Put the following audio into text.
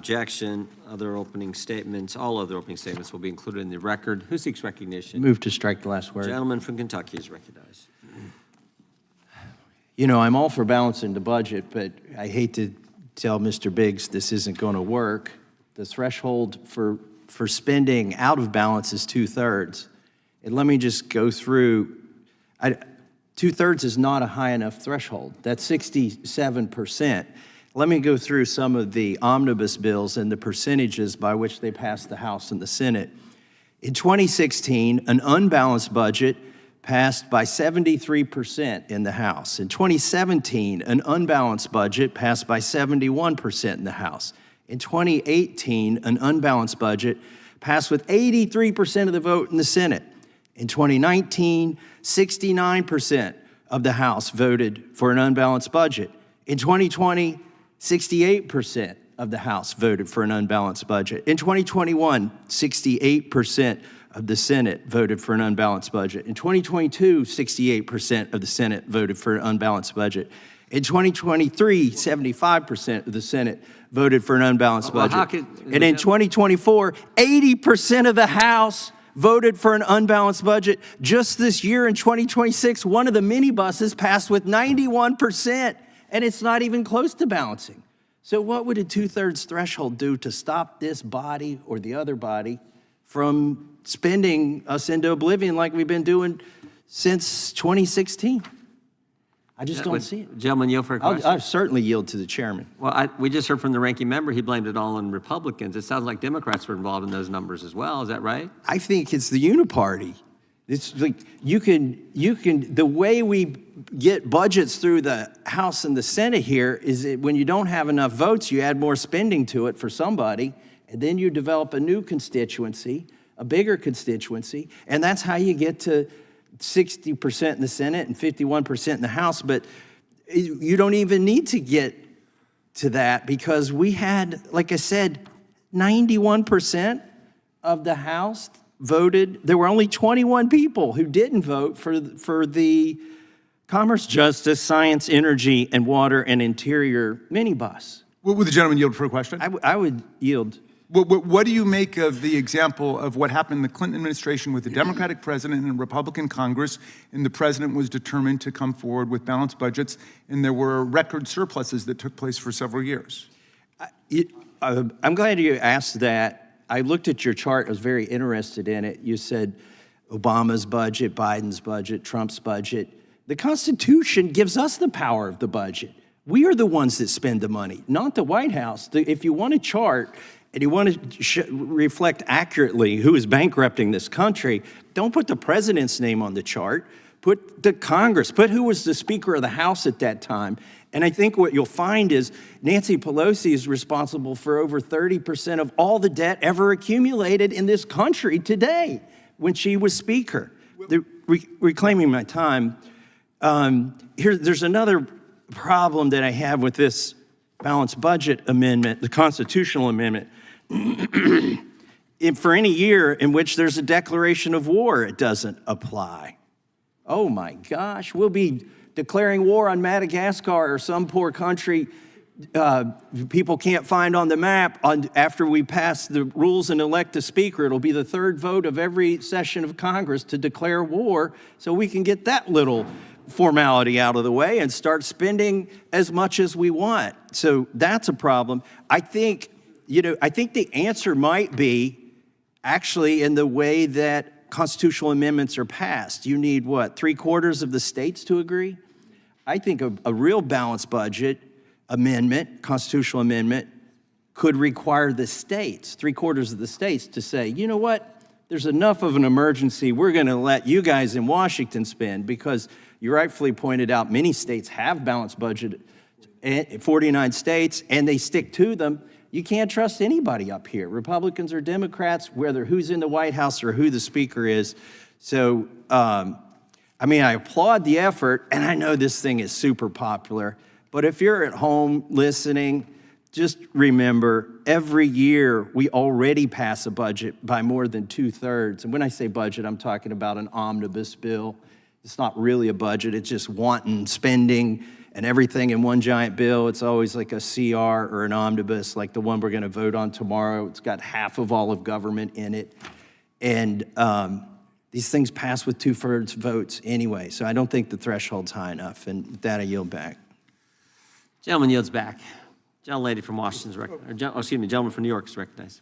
Objection. Other opening statements, all other opening statements will be included in the record. Who seeks recognition? Move to strike the last word. Gentleman from Kentucky is recognized. You know, I'm all for balancing the budget, but I hate to tell Mr. Biggs this isn't going to work. The threshold for spending out of balance is 2/3. And let me just go through. 2/3 is not a high enough threshold. That's 67%. Let me go through some of the omnibus bills and the percentages by which they passed the House and the Senate. In 2016, an unbalanced budget passed by 73% in the House. In 2017, an unbalanced budget passed by 71% in the House. In 2018, an unbalanced budget passed with 83% of the vote in the Senate. In 2019, 69% of the House voted for an unbalanced budget. In 2020, 68% of the House voted for an unbalanced budget. In 2021, 68% of the Senate voted for an unbalanced budget. In 2022, 68% of the Senate voted for an unbalanced budget. In 2023, 75% of the Senate voted for an unbalanced budget. And in 2024, 80% of the House voted for an unbalanced budget. Just this year in 2026, one of the minibuses passed with 91%. And it's not even close to balancing. So what would a 2/3 threshold do to stop this body or the other body from spending us into oblivion like we've been doing since 2016? I just don't see it. Gentleman, yield for a question? I'll certainly yield to the chairman. Well, we just heard from the ranking member, he blamed it all on Republicans. It sounds like Democrats were involved in those numbers as well. Is that right? I think it's the Uniparty. It's like you can, the way we get budgets through the House and the Senate here is that when you don't have enough votes, you add more spending to it for somebody, and then you develop a new constituency, a bigger constituency, and that's how you get to 60% in the Senate and 51% in the House. But you don't even need to get to that because we had, like I said, 91% of the House voted. There were only 21 people who didn't vote for the Commerce, Justice, Science, Energy, and Water and Interior minibus. Would the gentleman yield for a question? I would yield. What do you make of the example of what happened in the Clinton administration with the Democratic president and Republican Congress, and the president was determined to come forward with balanced budgets, and there were record surpluses that took place for several years? I'm glad you asked that. I looked at your chart. I was very interested in it. You said Obama's budget, Biden's budget, Trump's budget. The Constitution gives us the power of the budget. We are the ones that spend the money, not the White House. If you want a chart and you want to reflect accurately who is bankrupting this country, don't put the president's name on the chart. Put the Congress, put who was the Speaker of the House at that time. And I think what you'll find is Nancy Pelosi is responsible for over 30% of all the debt ever accumulated in this country today when she was Speaker. Reclaiming my time, there's another problem that I have with this balanced budget amendment, the constitutional amendment. For any year in which there's a declaration of war, it doesn't apply. Oh my gosh, we'll be declaring war on Madagascar or some poor country people can't find on the map after we pass the rules and elect a speaker. It'll be the third vote of every session of Congress to declare war so we can get that little formality out of the way and start spending as much as we want. So that's a problem. I think the answer might be actually in the way that constitutional amendments are passed. You need what, 3/4 of the states to agree? I think a real balanced budget amendment, constitutional amendment, could require the states, 3/4 of the states, to say, you know what, there's enough of an emergency, we're gonna let you guys in Washington spend, because you rightfully pointed out many states have balanced budget, 49 states, and they stick to them. You can't trust anybody up here, Republicans or Democrats, whether who's in the White House or who the speaker is. So, I mean, I applaud the effort, and I know this thing is super popular, but if you're at home listening, just remember, every year we already pass a budget by more than 2/3. And when I say budget, I'm talking about an omnibus bill. It's not really a budget, it's just wanton spending and everything in one giant bill. It's always like a CR or an omnibus, like the one we're going to vote on tomorrow. It's got half of all of government in it. And these things pass with 2/3 votes anyway, so I don't think the threshold's high enough. And with that, I yield back. Gentleman yields back. Gentlelady from Washington's recognized. Gentleman from New York is recognized.